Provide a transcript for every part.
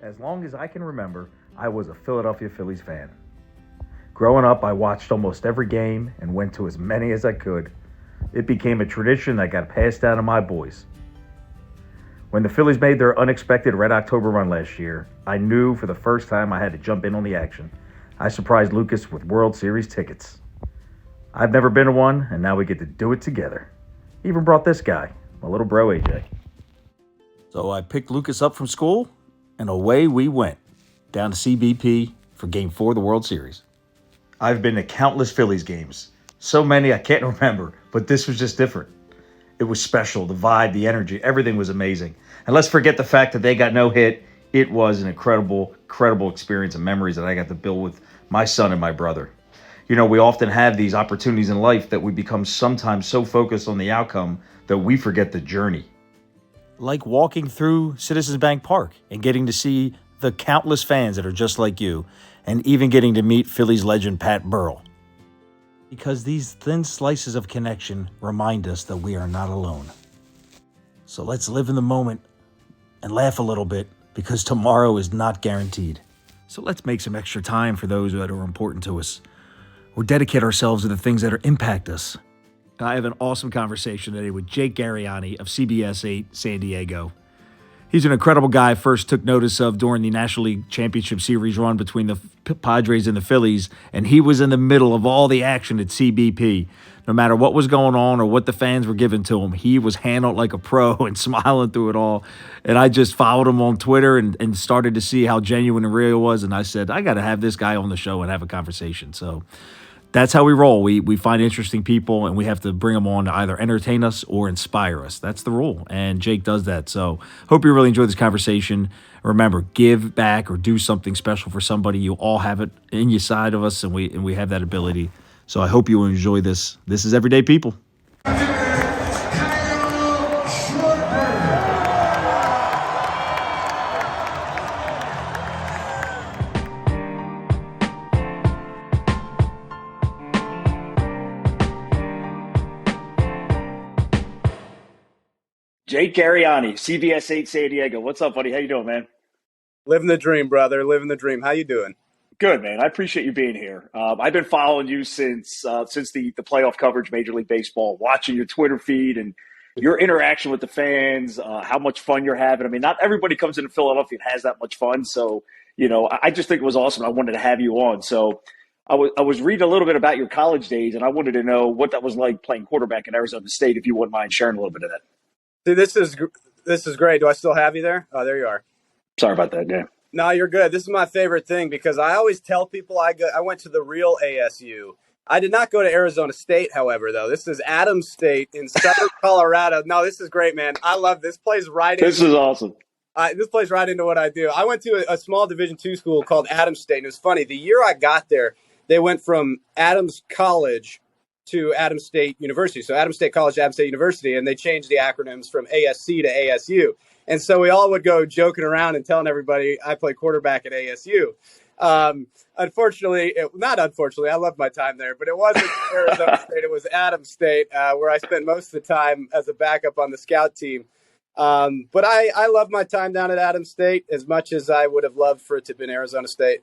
As long as I can remember, I was a Philadelphia Phillies fan. Growing up, I watched almost every game and went to as many as I could. It became a tradition that got passed down to my boys. When the Phillies made their unexpected Red October run last year, I knew for the first time I had to jump in on the action. I surprised Lucas with World Series tickets. I've never been to one, and now we get to do it together. Even brought this guy, my little bro AJ. So I picked Lucas up from school, and away we went, down to CBP for Game 4 of the World Series. I've been to countless Phillies games. So many I can't remember, but this was just different. It was special, the vibe, the energy, everything was amazing. And let's forget the fact that they got no hit. It was an incredible experience and memories that I got to build with my son and my brother. You know, we often have these opportunities in life that we become sometimes so focused on the outcome that we forget the journey. Like walking through Citizens Bank Park and getting to see the countless fans that are just like you, and even getting to meet Phillies legend Pat Burrell. Because these thin slices of connection remind us that we are not alone. So let's live in the moment and laugh a little bit, because tomorrow is not guaranteed. So let's make some extra time for those that are important to us, or dedicate ourselves to the things that impact us. I have an awesome conversation today with Jake Garriani of CBS 8 San Diego. He's an incredible guy. First took notice of during the National League Championship Series run between the Padres and the Phillies, and he was in the middle of all the action at CBP. No matter what was going on or what the fans were giving to him, he was handled like a pro and smiling through it all. And I just followed him on Twitter and started to see how genuine and real it was. And I said, I got to have this guy on the show and have a conversation. So that's how we roll. We find interesting people, and we have to bring them on to either entertain us or inspire us. That's the rule, and Jake does that. So hope you really enjoy this conversation. Remember, give back or do something special for somebody. You all have it in your side of us, and we have that ability. So I hope you enjoy this. This is Everyday People. Jake Garriani, CBS 8 San Diego. What's up, buddy? How you doing, man? Living the dream, brother. Living the dream. How you doing? Good, man. I appreciate you being here. I've been following you since the playoff coverage, Major League Baseball, watching your Twitter feed and your interaction with the fans, how much fun you're having. I mean, not everybody comes into Philadelphia and has that much fun. So, you know, I just think it was awesome. I wanted to have you on. So I was reading a little bit about your college days, and I wanted to know what that was like playing quarterback in Arizona State, if you wouldn't mind sharing a little bit of that. See, this is great. Do I still have you there? Oh, there you are. Sorry about that, yeah. No, you're good. This is my favorite thing because I always tell people I went to the real ASU. I did not go to Arizona State, however, though. This is Adams State in southern Colorado. No, this is great, man. I love this. Plays right into. This is awesome. This plays right into what I do. I went to a small Division II school called Adams State, and it was funny. The year I got there, they went from Adams College to Adams State University. So Adams State College, Adams State University, and they changed the acronyms from ASC to ASU. And so we all would go joking around and telling everybody I play quarterback at ASU. Unfortunately, not unfortunately, I loved my time there, but it wasn't Arizona State. It was Adams State, where I spent most of the time as a backup on the scout team. But I love my time down at Adams State as much as I would have loved for it to have been Arizona State.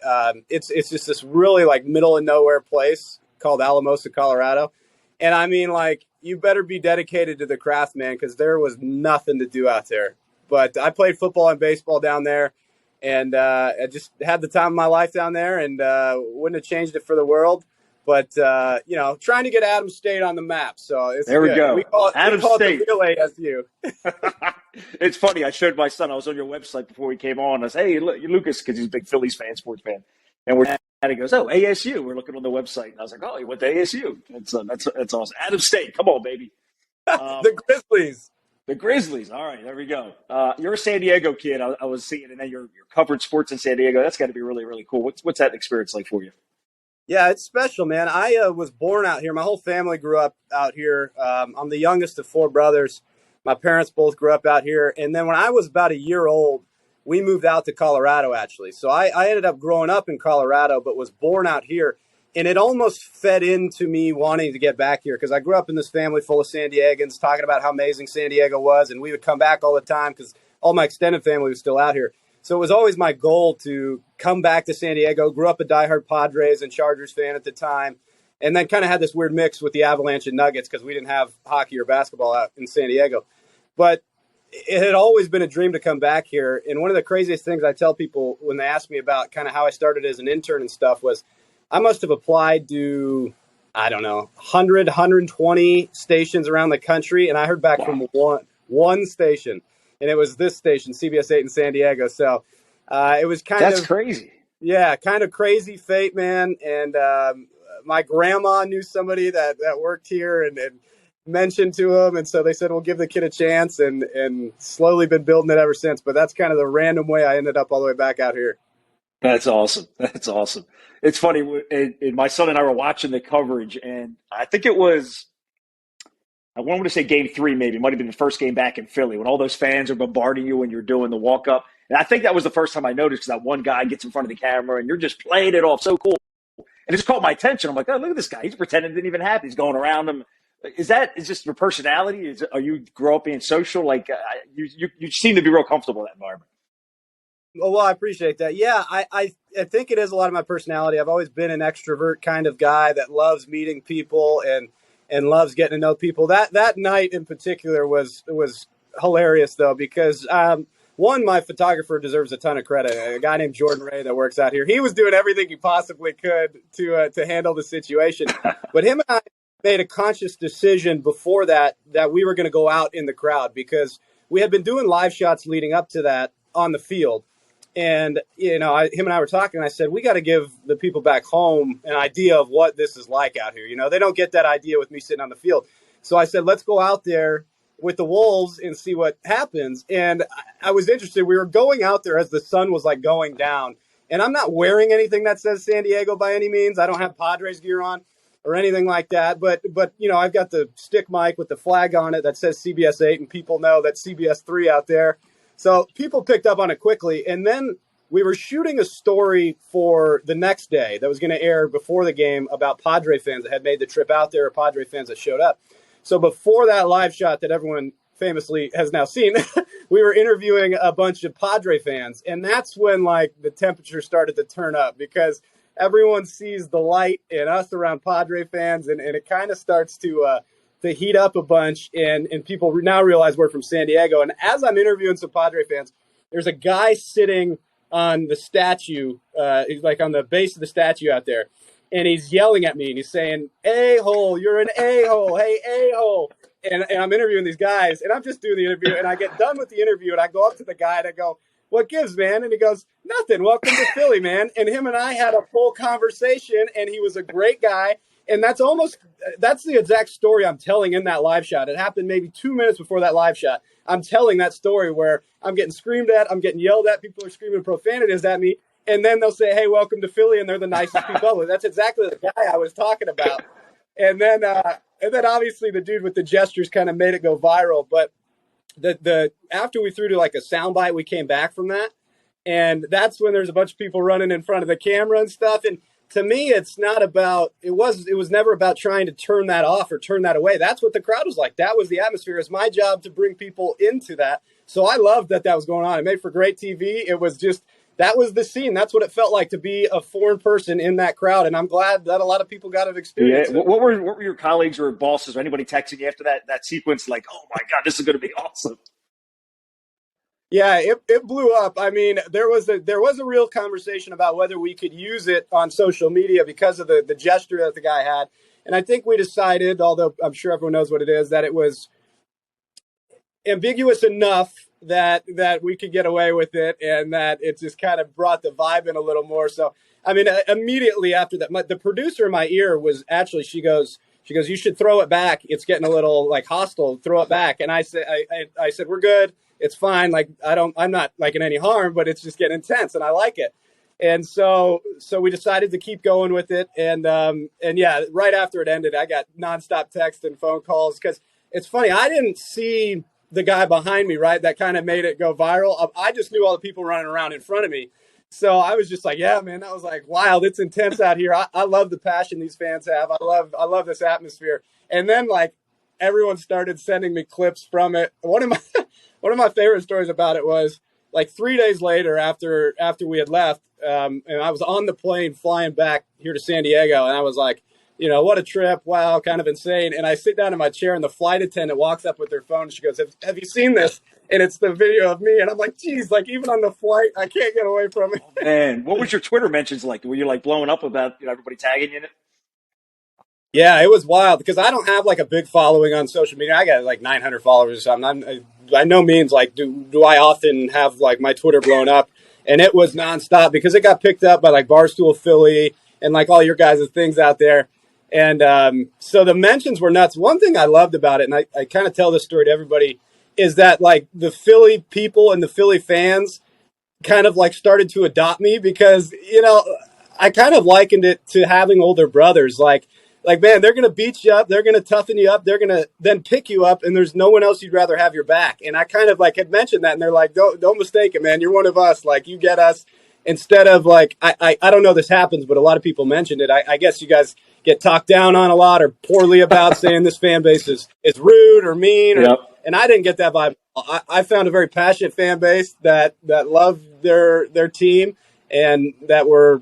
It's just this really like middle of nowhere place called Alamosa, Colorado. And I mean, like, you better be dedicated to the craft, man, because there was nothing to do out there. But I played football and baseball down there, and I just had the time of my life down there, and wouldn't have changed it for the world. But, you know, trying to get Adams State on the map. So it's there good. We go. We call Adams State. The real ASU. It's funny. I showed my son. I was on your website before we came on. I said, hey, look, Lucas, because he's a big Phillies fan, sports fan. And he goes, oh, ASU. We're looking on the website. And I was like, oh, he went to ASU. That's awesome. Adams State. Come on, baby. The Grizzlies. The Grizzlies. All right, there we go. You're a San Diego kid. I was seeing, and then you're covered sports in San Diego. That's got to be really, really cool. What's that experience like for you? Yeah, it's special, man. I was born out here. My whole family grew up out here. I'm the youngest of four brothers. My parents both grew up out here. And then when I was about a year old, we moved out to Colorado, actually. So I ended up growing up in Colorado, but was born out here. And it almost fed into me wanting to get back here because I grew up in this family full of San Diegans talking about how amazing San Diego was. And we would come back all the time because all my extended family was still out here. So it was always my goal to come back to San Diego. Grew up a diehard Padres and Chargers fan at the time, and then kind of had this weird mix with the Avalanche and Nuggets because we didn't have hockey or basketball out in San Diego. But it had always been a dream to come back here. And one of the craziest things I tell people when they ask me about kind of how I started as an intern and stuff was I must have applied to, I don't know, 100, 120 stations around the country. And I heard back from one station, and it was this station, CBS 8 in San Diego. So it was That's crazy. Yeah, kind of crazy fate, man. And my grandma knew somebody that worked here and mentioned to him, and so they said, we'll give the kid a chance, and slowly been building it ever since. But that's kind of the random way I ended up all the way back out here. That's awesome. That's awesome. It's funny, and my son and I were watching the coverage, and I think it was, I wanted to say game 3 maybe. It might have been the first game back in Philly when all those fans are bombarding you when you're doing the walk-up. And I think that was the first time I noticed that one guy gets in front of the camera, and you're just playing it off so cool. And it just caught my attention. I'm like, oh, look at this guy. He's pretending it didn't even happen. He's going around him. Is just your personality? Are you grow up being social? Like you seem to be real comfortable in that environment. Well, I appreciate that. Yeah, I think it is a lot of my personality. I've always been an extrovert kind of guy that loves meeting people and loves getting to know people. That night in particular was hilarious though, because one, my photographer deserves a ton of credit. A guy named Jordan Ray that works out here. He was doing everything he possibly could to handle the situation. But him and I made a conscious decision before that we were going to go out in the crowd because we had been doing live shots leading up to that on the field. And, him and I were talking, and I said, we got to give the people back home an idea of what this is like out here. They don't get that idea with me sitting on the field. So I said, let's go out there with the Wolves and see what happens. And I was interested. We were going out there as the sun was like going down. And I'm not wearing anything that says San Diego by any means. I don't have Padres gear on or anything like that. But I've got the stick mic with the flag on it that says CBS 8, and people know that CBS 3 out there. So people picked up on it quickly. And then we were shooting a story for the next day that was going to air before the game about Padre fans that had made the trip out there, or Padre fans that showed up. So before that live shot that everyone famously has now seen, we were interviewing a bunch of Padre fans. And that's when the temperature started to turn up because everyone sees the light in us around Padre fans, and it kind of starts to heat up a bunch, and people now realize we're from San Diego. And as I'm interviewing some Padre fans, there's a guy sitting on the statue, he's like on the base of the statue out there, and he's yelling at me, and he's saying, "A-hole, you're an a-hole, hey, a-hole." And I'm interviewing these guys, and I'm just doing the interview, and I get done with the interview, and I go up to the guy, and I go, "What gives, man?" And he goes, "Nothing. Welcome to Philly, man." And him and I had a full conversation, and he was a great guy. And that's the exact story I'm telling in that live shot. It happened maybe 2 minutes before that live shot. I'm telling that story where I'm getting screamed at, I'm getting yelled at, people are screaming profanities at me, and then they'll say, "Hey, welcome to Philly," and they're the nicest people. That's exactly the guy I was talking about. And then obviously the dude with the gestures kind of made it go viral. But the after we threw to like a soundbite, we came back from that, and that's when there's a bunch of people running in front of the camera and stuff. And to me, it was never about trying to turn that off or turn that away. That's what the crowd was like. That was the atmosphere. It's my job to bring people into that. So I loved that was going on. It made for great TV. It was just, that was the scene. That's what it felt like to be a foreign person in that crowd. And I'm glad that a lot of people got to experience it. What were your colleagues or bosses or anybody texting you after that sequence? Like, oh my God, this is going to be awesome. Yeah, it blew up. I mean, there was a real conversation about whether we could use it on social media because of the gesture that the guy had. And I think we decided, although I'm sure everyone knows what it is, that it was ambiguous enough that we could get away with it, and that it just kind of brought the vibe in a little more. So, I mean, immediately after that, the producer in my ear was actually, she goes, "You should throw it back. It's getting a little hostile. Throw it back." And I said, "We're good. It's fine. I'm not in any harm, but it's just getting intense, and I like it." And so we decided to keep going with it. And yeah, right after it ended, I got nonstop text and phone calls, because it's funny. I didn't see the guy behind me, right? That kind of made it go viral. I just knew all the people running around in front of me. So I was just like, yeah, man, that was wild. It's intense out here. I love the passion these fans have. I love this atmosphere. And then everyone started sending me clips from it. One of my favorite stories about it was like 3 days later, after we had left, and I was on the plane flying back here to San Diego, and I was like, what a trip! Wow, kind of insane. And I sit down in my chair, and the flight attendant walks up with her phone, and she goes, "Have you seen this?" And it's the video of me, and I'm like, "Geez, like even on the flight, I can't get away from it." Man, what was your Twitter mentions like? Were you like blowing up about everybody tagging you in it? Yeah, it was wild because I don't have like a big following on social media. I got like 900 followers or something. I'm by no means like do I often have like my Twitter blown up, and it was nonstop because it got picked up by like Barstool Philly and like all your guys' things out there. And so the mentions were nuts. One thing I loved about it, and I kind of tell this story to everybody, is that like the Philly people and the Philly fans kind of like started to adopt me because, I kind of likened it to having older brothers. Like, man, they're going to beat you up. They're going to toughen you up. They're going to then pick you up. And there's no one else you'd rather have your back. And I kind of like had mentioned that. And they're like, don't mistake it, man. You're one of us. Like, you get us. Instead of like, I don't know this happens, but a lot of people mentioned it. I guess you guys get talked down on a lot or poorly about saying this fan base is rude or mean. Yep. And I didn't get that vibe. I found a very passionate fan base that loved their team and that were,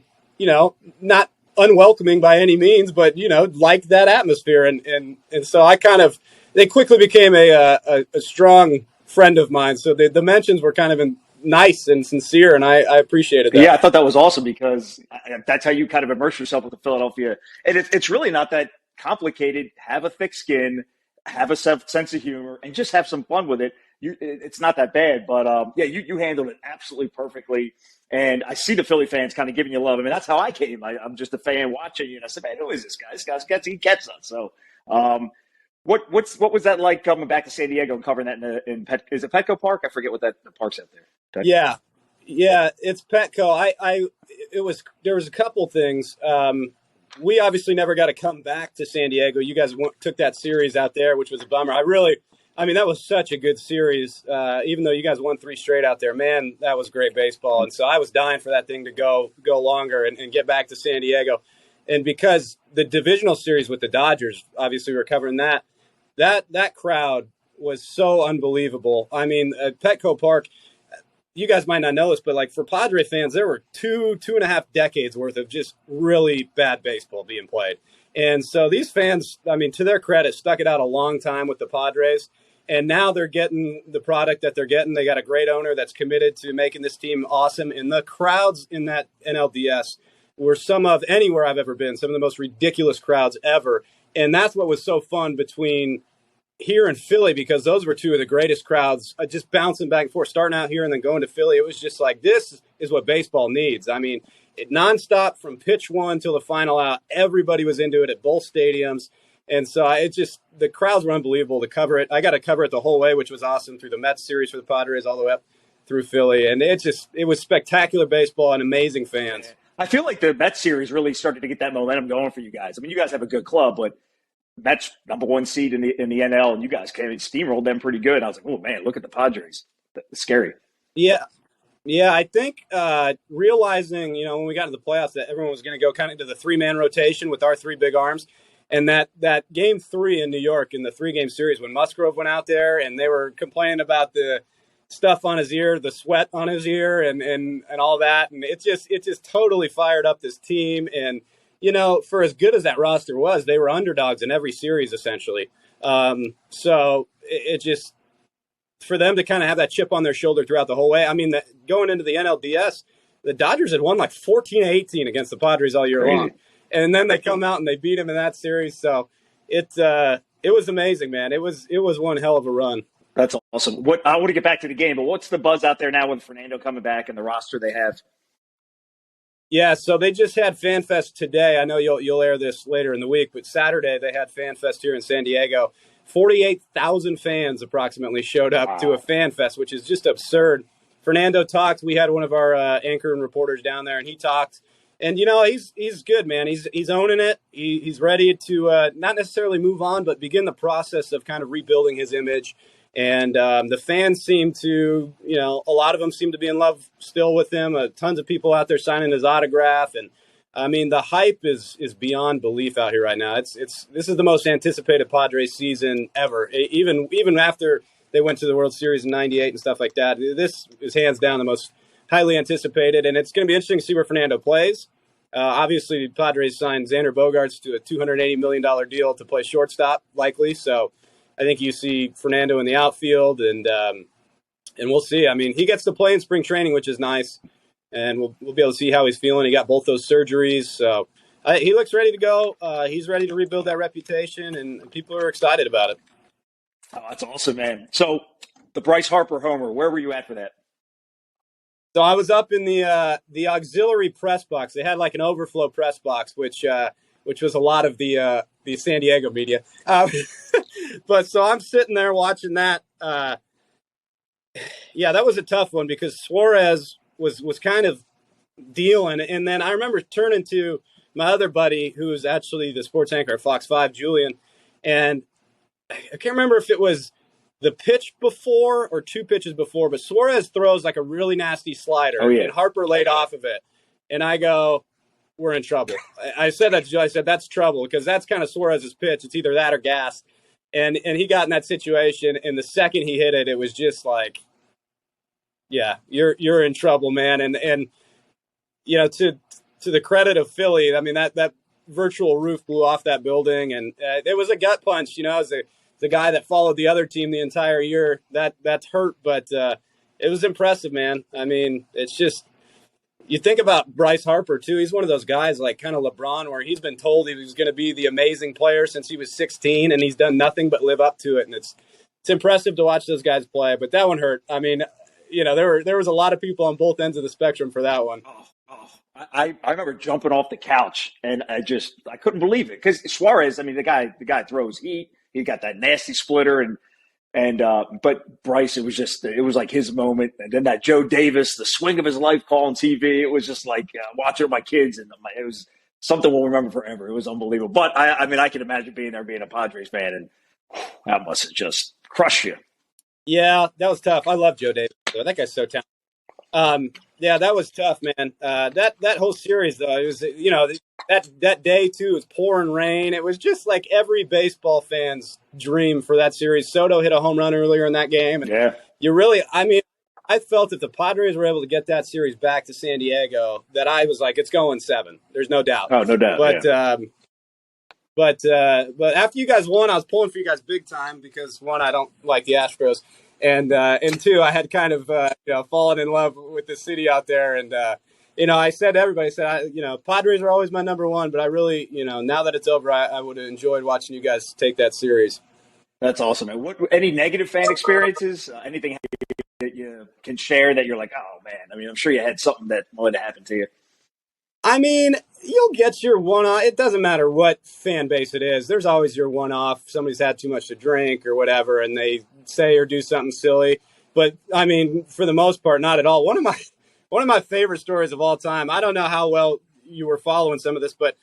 not unwelcoming by any means, but liked that atmosphere, and so they quickly became a strong friend of mine. So the mentions were kind of nice and sincere, and I appreciated that. Yeah, I thought that was awesome because that's how you kind of immerse yourself with the Philadelphia, and it's really not that complicated. Have a thick skin, have a sense of humor, and just have some fun with it. It's not that bad, but yeah, you handled it absolutely perfectly. And I see the Philly fans kind of giving you love. I mean, that's how I came. I'm just a fan watching you, and I said, "Man, who is this guy? This guy gets us." So, what was that like coming back to San Diego and covering that is it Petco Park? I forget what the park's out there. Yeah, it's Petco. There was a couple things. We obviously never got to come back to San Diego. You guys took that series out there, which was a bummer. That was such a good series. Even though you guys won 3 straight out there, man, that was great baseball. And so I was dying for that thing to go longer and get back to San Diego. And because the divisional series with the Dodgers, obviously we were covering that crowd was so unbelievable. I mean, at Petco Park, you guys might not know this, but like for Padre fans, there were two and a half decades worth of just really bad baseball being played. And so these fans, I mean, to their credit, stuck it out a long time with the Padres. And now they're getting the product that they're getting. They got a great owner that's committed to making this team awesome. And the crowds in that NLDS were some of anywhere I've ever been, some of the most ridiculous crowds ever. And that's what was so fun between here and Philly, because those were two of the greatest crowds, just bouncing back and forth, starting out here and then going to Philly. It was just like, this is what baseball needs. I mean, it nonstop from pitch one till the final out. Everybody was into it at both stadiums. And so the crowds were unbelievable to cover it. I got to cover it the whole way, which was awesome, through the Mets series for the Padres all the way up through Philly. And it was spectacular baseball and amazing fans. I feel like the Mets series really started to get that momentum going for you guys. I mean, you guys have a good club, but Mets #1 seed in the NL, and you guys came and steamrolled them pretty good. I was like, oh man, look at the Padres. It's scary. Yeah. Yeah, I think realizing, when we got to the playoffs, that everyone was going to go kind of into the 3-man rotation with our 3 big arms. And that game 3 in New York in the 3-game series, when Musgrove went out there and they were complaining about the stuff on his ear, the sweat on his ear and all that. And it just totally fired up this team. And, for as good as that roster was, they were underdogs in every series, essentially. So it just, for them to kind of have that chip on their shoulder throughout the whole way. I mean, going into the NLDS, the Dodgers had won like 14-18 against the Padres all year long. And then they come out and they beat them in that series. So it was amazing, man. It was one hell of a run. That's awesome. I want to get back to the game, but what's the buzz out there now with Fernando coming back and the roster they have? Yeah, so they just had FanFest today. I know you'll air this later in the week, but Saturday they had FanFest here in San Diego. 48,000 fans approximately showed up to a FanFest, which is just absurd. Fernando talked. We had one of our anchor and reporters down there, and he talked. And, he's good, man. He's owning it. He's ready to not necessarily move on, but begin the process of kind of rebuilding his image. And the fans seem to, a lot of them seem to be in love still with him. Tons of people out there signing his autograph. And, I mean, the hype is beyond belief out here right now. This is the most anticipated Padres season ever. Even after they went to the World Series in '98 and stuff like that. This is hands down the most highly anticipated, and it's going to be interesting to see where Fernando plays. Obviously, Padres signed Xander Bogaerts to a $280 million deal to play shortstop, likely. So I think you see Fernando in the outfield, and we'll see. I mean, he gets to play in spring training, which is nice, and we'll be able to see how he's feeling. He got both those surgeries, so he looks ready to go. He's ready to rebuild that reputation, and people are excited about it. Oh, that's awesome, man. So the Bryce Harper homer, where were you at for that? So I was up in the auxiliary press box. They had like an overflow press box, which was a lot of the San Diego media. But so I'm sitting there watching that. Yeah, that was a tough one because Suarez was kind of dealing. And then I remember turning to my other buddy, who was actually the sports anchor at Fox 5, Julian. And I can't remember if it was the pitch before or two pitches before, but Suarez throws like a really nasty slider, and Harper laid off of it. And I go, we're in trouble. I said that to Joe. I said, that's trouble, because that's kind of Suarez's pitch. It's either that or gas. And he got in that situation, and the second he hit it, it was just like, yeah, you're in trouble, man. And you know, to the credit of Philly, I mean, that virtual roof blew off that building, and it was a gut punch, you know, as the guy that followed the other team the entire year, that's hurt, but it was impressive, man. I mean, it's just, you think about Bryce Harper too. He's one of those guys like kind of LeBron, where he's been told he was going to be the amazing player since he was 16, and he's done nothing but live up to it. And it's impressive to watch those guys play, but that one hurt. I mean, you know, there was a lot of people on both ends of the spectrum for that one. I remember jumping off the couch, and I couldn't believe it, because Suarez, I mean, the guy throws heat. He got that nasty splitter, but Bryce, it was like his moment. And then that Joe Davis, the swing of his life call on TV, it was just like watching with my kids, and it was something we'll remember forever. It was unbelievable. But I mean, I can imagine being there, being a Padres fan, and that must have just crushed you. Yeah, that was tough. I love Joe Davis. That guy's so talented. Yeah, that was tough, man. That whole series, though, it was, you know, that day too, it was pouring rain. It was just like every baseball fan's dream for that series. Soto hit a home run earlier in that game, and I mean, I felt if the Padres were able to get that series back to San Diego, that I was like, it's going 7. There's no doubt. Oh, no doubt. But after you guys won, I was pulling for you guys big time, because one, I don't like the Astros. And two, I had kind of fallen in love with the city out there, and I said to everybody, Padres are always my number one, but I really, now that it's over, I would have enjoyed watching you guys take that series. That's awesome. Any negative fan experiences? Anything that you can share that you're like, oh man? I mean, I'm sure you had something that might have happened to you. I mean, you'll get your one-off. It doesn't matter what fan base it is. There's always your one-off. Somebody's had too much to drink or whatever, and they say or do something silly. But, I mean, for the most part, not at all. One of my favorite stories of all time, I don't know how well you were following some of this, but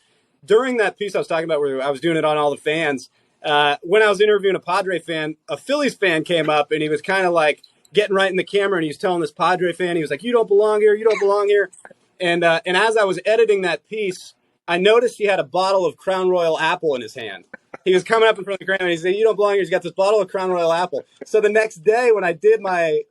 during that piece I was talking about where I was doing it on all the fans, when I was interviewing a Padre fan, a Phillies fan came up, and he was kind of like getting right in the camera, and he was telling this Padre fan, he was like, you don't belong here, you don't belong here. And as I was editing that piece, I noticed he had a bottle of Crown Royal Apple in his hand. He was coming up in front of the camera, and he said, you don't belong here. He's got this bottle of Crown Royal Apple. So the next day when I did my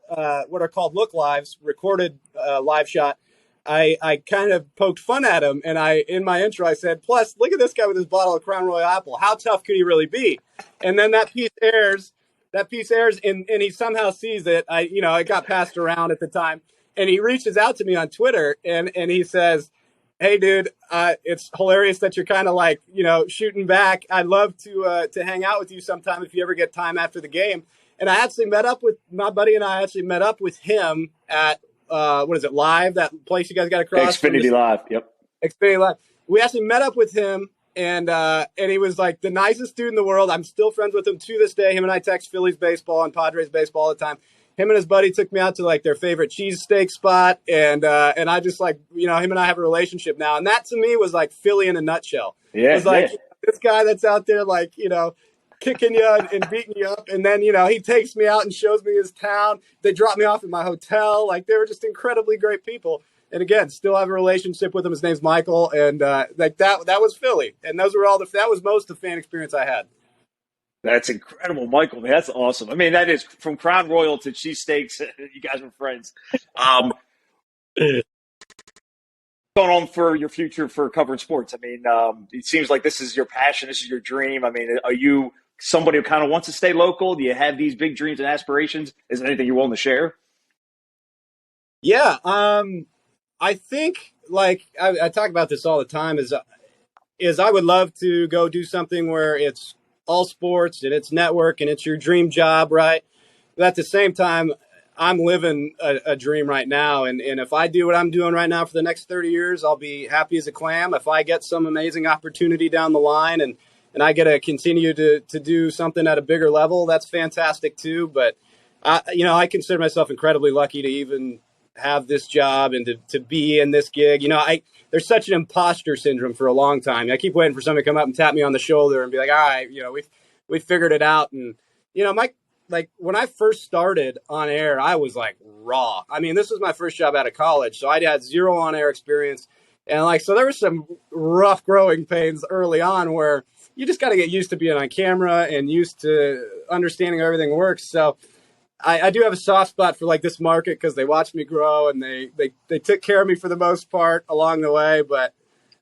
what are called look lives, recorded live shot, I kind of poked fun at him. And in my intro, I said, plus, look at this guy with his bottle of Crown Royal Apple. How tough could he really be? And then that piece airs, and he somehow sees it. It got passed around at the time. And he reaches out to me on Twitter, and he says, hey, dude, it's hilarious that you're kind of like, shooting back. I'd love to hang out with you sometime if you ever get time after the game. And I actually met up with my buddy, and I actually met up with him at, Live, that place you guys got across? Xfinity Live, yep. Xfinity Live. We actually met up with him, and he was like the nicest dude in the world. I'm still friends with him to this day. Him and I text Phillies baseball and Padres baseball all the time. Him and his buddy took me out to like their favorite cheesesteak spot, and I just like, him and I have a relationship now, and that to me was like Philly in a nutshell. Yeah, it was like this guy that's out there like kicking you and beating you up, and then he takes me out and shows me his town. They dropped me off at my hotel. Like, they were just incredibly great people, and again, still have a relationship with him. His name's Michael, and like that was Philly, and that was most of the fan experience I had. That's incredible, Michael. Man, that's awesome. I mean, that is from Crown Royal to cheesesteaks. You guys were friends. Um, going on for your future for covering sports? I mean, it seems like this is your passion. This is your dream. I mean, are you somebody who kind of wants to stay local? Do you have these big dreams and aspirations? Is there anything you're willing to share? Yeah, I think like I talk about this all the time. Is I would love to go do something where it's all sports and it's network and it's your dream job, right? But at the same time, I'm living a dream right now. And if I do what I'm doing right now for the next 30 years, I'll be happy as a clam. If I get some amazing opportunity down the line and I get to continue to do something at a bigger level, that's fantastic too. But, I consider myself incredibly lucky to even have this job and to be in this gig. There's such an imposter syndrome for a long time. I keep waiting for somebody to come up and tap me on the shoulder and be like, all right, we figured it out. And, like when I first started on air, I was like raw. I mean, this was my first job out of college. So I had zero on air experience. And so there was some rough growing pains early on where you just got to get used to being on camera and used to understanding how everything works. So I do have a soft spot for like this market because they watched me grow and they took care of me for the most part along the way. But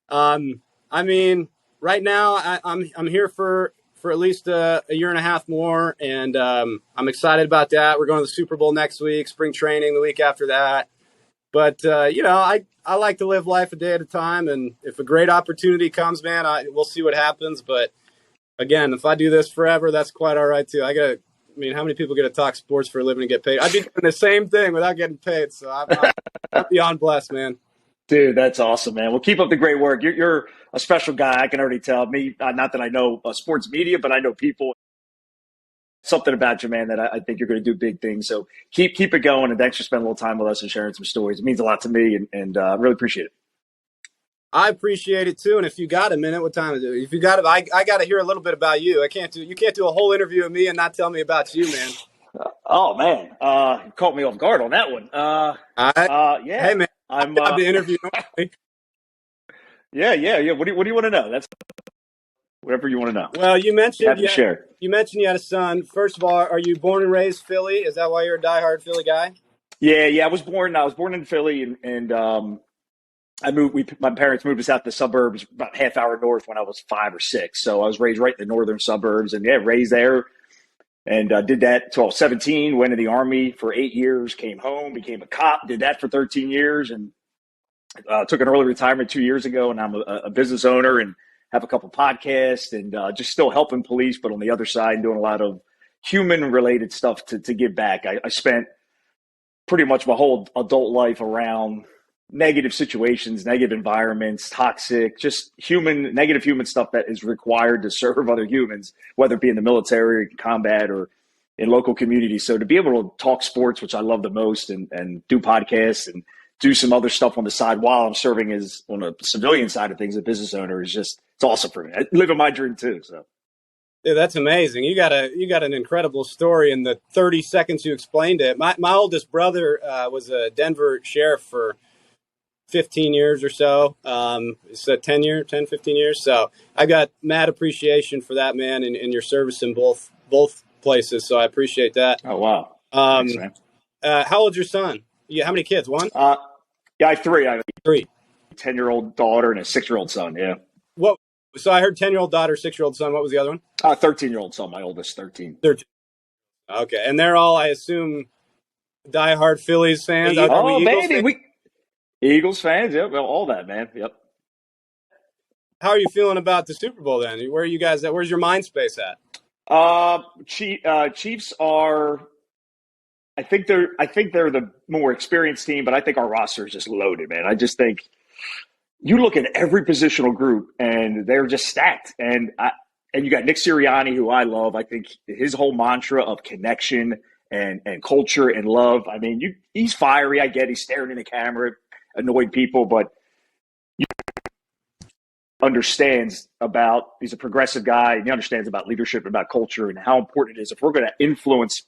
I mean, right now I'm here for at least a year and a half more, and I'm excited about that. We're going to the Super Bowl next week, spring training the week after that. But I like to live life a day at a time, and if a great opportunity comes, man, we'll see what happens. But again, if I do this forever, that's quite all right too. I mean, how many people get to talk sports for a living and get paid? I'd be doing the same thing without getting paid. So I'm beyond blessed, man. Dude, that's awesome, man. Well, keep up the great work. You're a special guy. I can already tell. Me, not that I know sports media, but I know people. Something about you, man, that I think you're going to do big things. So keep it going, and thanks for spending a little time with us and sharing some stories. It means a lot to me, and really appreciate it. I appreciate it too. And if you got a minute, what time is it? If you got it, I got to hear a little bit about you. You can't do a whole interview of me and not tell me about you, man. Oh man, you caught me off guard on that one. Yeah. Hey man, I'm job to interview normally. Yeah. What do you want to know? That's whatever you want to know. Well, you mentioned You had a son. First of all, are you born and raised Philly? Is that why you're a diehard Philly guy? Yeah. I was born in Philly, and I moved. My parents moved us out to the suburbs, about half hour north, when I was 5 or 6. So I was raised right in the northern suburbs, and raised there. And did that until I was 17. Went to the Army for 8 years. Came home, became a cop. Did that for 13 years, and took an early retirement 2 years ago. And I'm a business owner and have a couple podcasts and just still helping police, but on the other side, doing a lot of human related stuff to give back. I spent pretty much my whole adult life around negative situations, negative environments, toxic, just negative human stuff that is required to serve other humans, whether it be in the military, combat, or in local communities. So to be able to talk sports, which I love the most, and do podcasts and do some other stuff on the side while I'm serving as on a civilian side of things, a business owner, it's awesome for me. I live in my dream too. So. Dude, that's amazing. You got an incredible story in the 30 seconds you explained it. My oldest brother was a Denver sheriff for 15 years or so. It's 10, 15 years. So I got mad appreciation for that, man, and your service in both places. So I appreciate that. Oh, wow. Thanks, man. How old's your son? How many kids? One? Yeah, I have three. I have three. 10-year-old daughter and a 6-year-old son. Yeah. What? So I heard 10-year-old daughter, 6-year-old son. What was the other one? 13-year-old son. My oldest, 13. 13. Okay, and they're all, I assume, diehard Phillies fans. Oh, baby, Eagles fans. Yep, well, all that, man. Yep. How are you feeling about the Super Bowl then? Where are you guys at? Where's your mind space at? Chiefs are. I think they're the more experienced team, but I think our roster is just loaded, man. I just think you look at every positional group and they're just stacked. And you got Nick Sirianni, who I love. I think his whole mantra of connection and culture and love. I mean, he's fiery. I get he's staring in the camera, annoyed people, but he understands he's a progressive guy, and he understands about leadership, about culture, and how important it is. If we're going to influence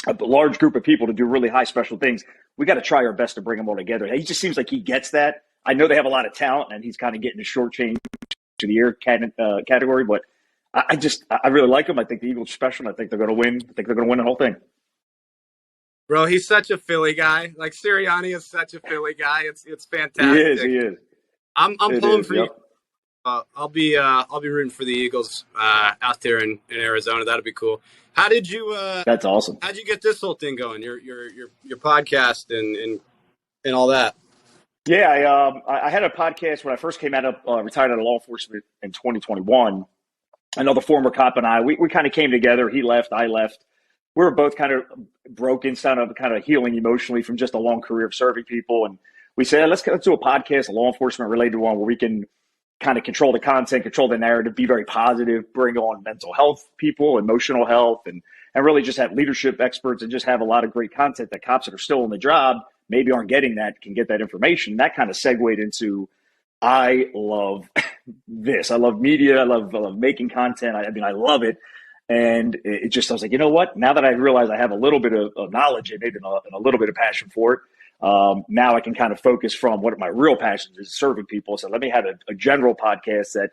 a large group of people to do really high special things, we got to try our best to bring them all together. He just seems like he gets that. I know they have a lot of talent, and he's kind of getting the short change to the year category, but I really like them. I think the Eagles are special. I think they're going to win. I think they're going to win the whole thing. Bro, he's such a Philly guy. Like Sirianni is such a Philly guy. It's fantastic. He is. He is. I'm pulling for yep. you. I'll be rooting for the Eagles out there in Arizona. That'll be cool. How did you? That's awesome. How'd you get this whole thing going? Your podcast and all that. Yeah, I had a podcast when I first came out of retired out of law enforcement in 2021. Another former cop and we kind of came together. He left, I left. We were both kind of broken, kind of healing emotionally from just a long career of serving people. And we said, let's do a podcast, a law enforcement related one, where we can kind of control the content, control the narrative, be very positive, bring on mental health people, emotional health, and really just have leadership experts and just have a lot of great content that cops that are still on the job maybe aren't getting that can get that information. That kind of segued into, I love this. I love media. I love making content. I love it. And it just, I was like, you know what? Now that I realize I have a little bit of knowledge and maybe a little bit of passion for it, now I can kind of focus from what my real passion is, serving people. So let me have a general podcast that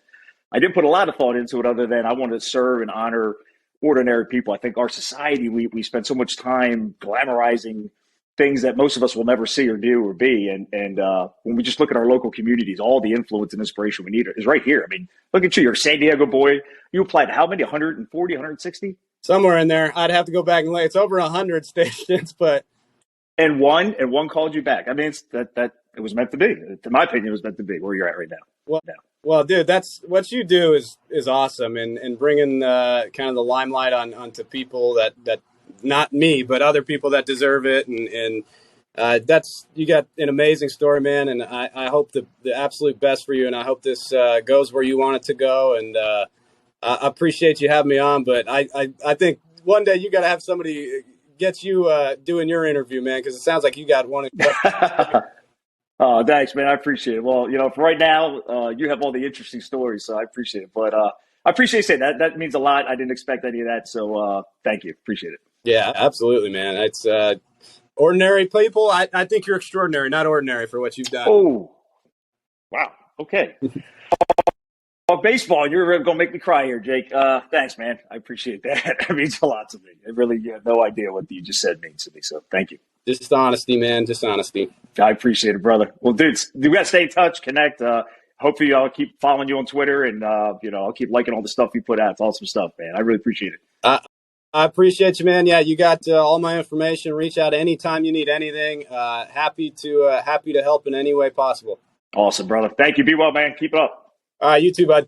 I didn't put a lot of thought into it other than I wanted to serve and honor ordinary people. I think our society, we spend so much time glamorizing things that most of us will never see or do or be. And when we just look at our local communities, all the influence and inspiration we need is right here. I mean, look at you. You're a San Diego boy. You applied to how many? 140, 160? Somewhere in there. I'd have to go back and look. It's over 100 stations, but. And one called you back. I mean, that it was meant to be. In my opinion, it was meant to be where you're at right now. Well, dude, that's what you do is awesome. And bringing kind of the limelight onto people that not me, but other people that deserve it. And that's, you got an amazing story, man. And I hope the absolute best for you. And I hope this goes where you want it to go. And I appreciate you having me on. But I think one day you got to have somebody get you doing your interview, man, because it sounds like you got one. Oh, thanks, man. I appreciate it. Well, for right now, you have all the interesting stories, so I appreciate it. But I appreciate you saying that. That means a lot. I didn't expect any of that. So thank you. Appreciate it. Yeah, absolutely, man. It's ordinary people. I think you're extraordinary, not ordinary, for what you've done. Oh, wow. Okay. Baseball, you're going to make me cry here, Jake. Thanks, man. I appreciate that. It means a lot to me. It really, you have no idea what you just said means to me. So thank you. Just honesty, man. Just honesty. I appreciate it, brother. Well, dude, we got to stay in touch, connect. Hopefully I'll keep following you on Twitter and, I'll keep liking all the stuff you put out. It's awesome stuff, man. I really appreciate it. I appreciate you, man. Yeah, you got all my information. Reach out anytime you need anything. Happy to help in any way possible. Awesome, brother. Thank you. Be well, man. Keep it up. All right, you too, bud.